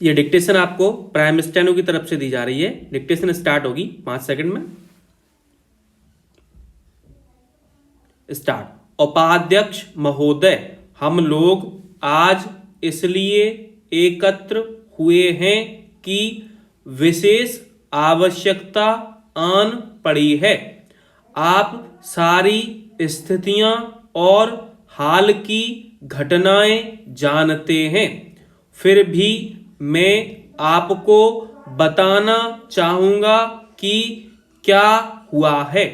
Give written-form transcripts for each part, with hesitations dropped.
ये डिक्टेशन आपको prime steno की तरफ से दी जा रही है। डिक्टेशन स्टार्ट होगी 5 सेकंड में। स्टार्ट। उपाध्यक्ष महोदय, हम लोग आज इसलिए एकत्र हुए हैं कि विशेष आवश्यकता आन पड़ी है। आप सारी स्थितियां और हाल की घटनाएं जानते हैं, फिर भी मैं आपको बताना चाहूँगा कि क्या हुआ है।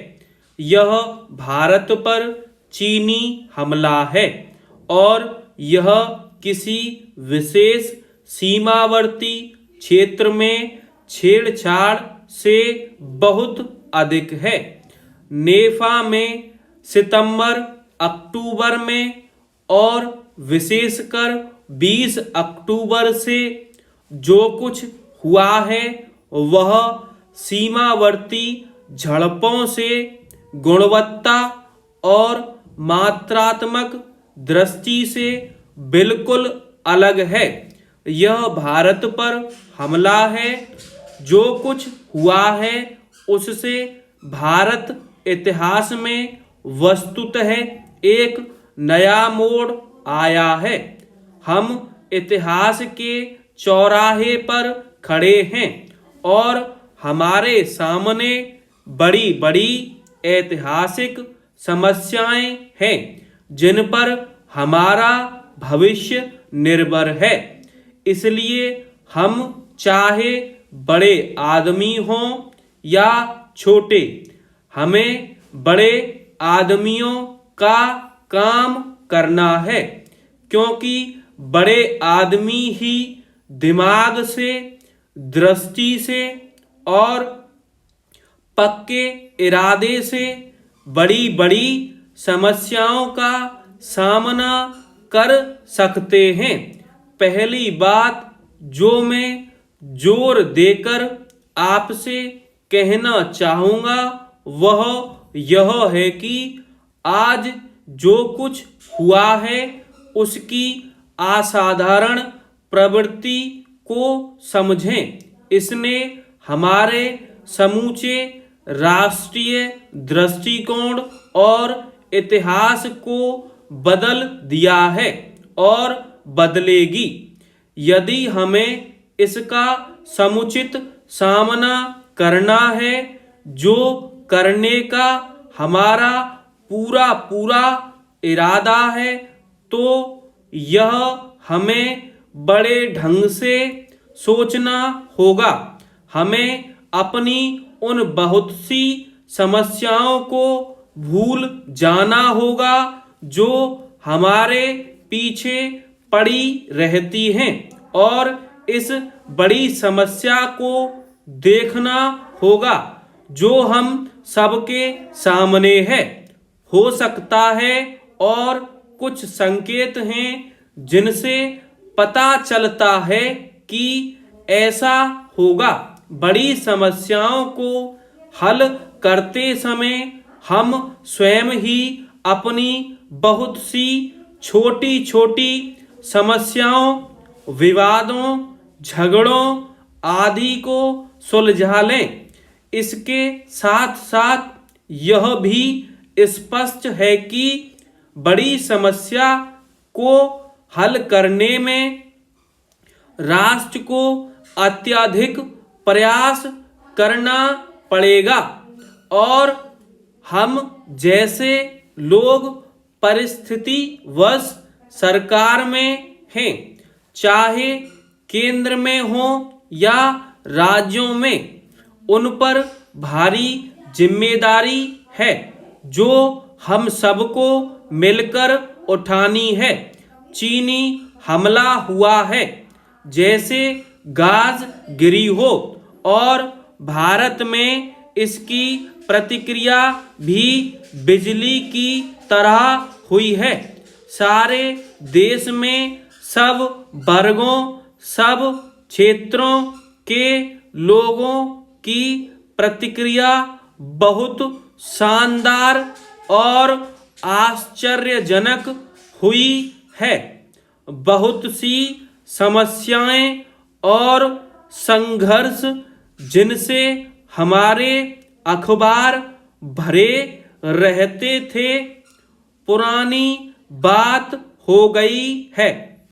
यह भारत पर चीनी हमला है और यह किसी विशेष सीमावर्ती क्षेत्र में छेड़छाड़ से बहुत अधिक है। नेफा में सितंबर अक्टूबर में और विशेषकर 20 अक्टूबर से जो कुछ हुआ है वह सीमावर्ती झड़पों से गुणवत्ता और मात्रात्मक दृष्टि से बिल्कुल अलग है। यह भारत पर हमला है। जो कुछ हुआ है उससे भारत इतिहास में वस्तुतः एक नया मोड़ आया है। हम इतिहास के चौराहे पर खड़े हैं और हमारे सामने बड़ी बड़ी ऐतिहासिक समस्याएं हैं जिन पर हमारा भविष्य निर्भर है। इसलिए हम चाहे बड़े आदमी हों या छोटे, हमें बड़े आदमियों का काम करना है, क्योंकि बड़े आदमी ही दिमाग से, दृष्टि से और पक्के इरादे से बड़ी बड़ी समस्याओं का सामना कर सकते हैं। पहली बात जो मैं जोर देकर आपसे कहना चाहूँगा वह यह है कि आज जो कुछ हुआ है उसकी असाधारण प्रवृत्ति को समझें। इसने हमारे समूचे राष्ट्रीय दृष्टिकोण और इतिहास को बदल दिया है और बदलेगी। यदि हमें इसका समुचित सामना करना है, जो करने का हमारा पूरा पूरा इरादा है, तो यह हमें बड़े ढंग से सोचना होगा। हमें अपनी उन बहुत सी समस्याओं को भूल जाना होगा जो हमारे पीछे पड़ी रहती हैं और इस बड़ी समस्या को देखना होगा जो हम सबके सामने है। हो सकता है और कुछ संकेत हैं जिनसे पता चलता है कि ऐसा होगा। बड़ी समस्याओं को हल करते समय हम स्वयं ही अपनी बहुत सी छोटी छोटी समस्याओं, विवादों, झगड़ों आदि को सुलझा लें। इसके साथ साथ यह भी स्पष्ट है कि बड़ी समस्या को हल करने में राष्ट्र को अत्यधिक प्रयास करना पड़ेगा और हम जैसे लोग परिस्थितिवश सरकार में हैं, चाहे केंद्र में हो या राज्यों में, उन पर भारी जिम्मेदारी है जो हम सबको मिलकर उठानी है। चीनी हमला हुआ है जैसे गाज गिरी हो और भारत में इसकी प्रतिक्रिया भी बिजली की तरह हुई है। सारे देश में सब वर्गों, सब क्षेत्रों के लोगों की प्रतिक्रिया बहुत शानदार और आश्चर्यजनक हुई है। बहुत सी समस्याएं और संघर्ष जिनसे हमारे अखबार भरे रहते थे पुरानी बात हो गई है।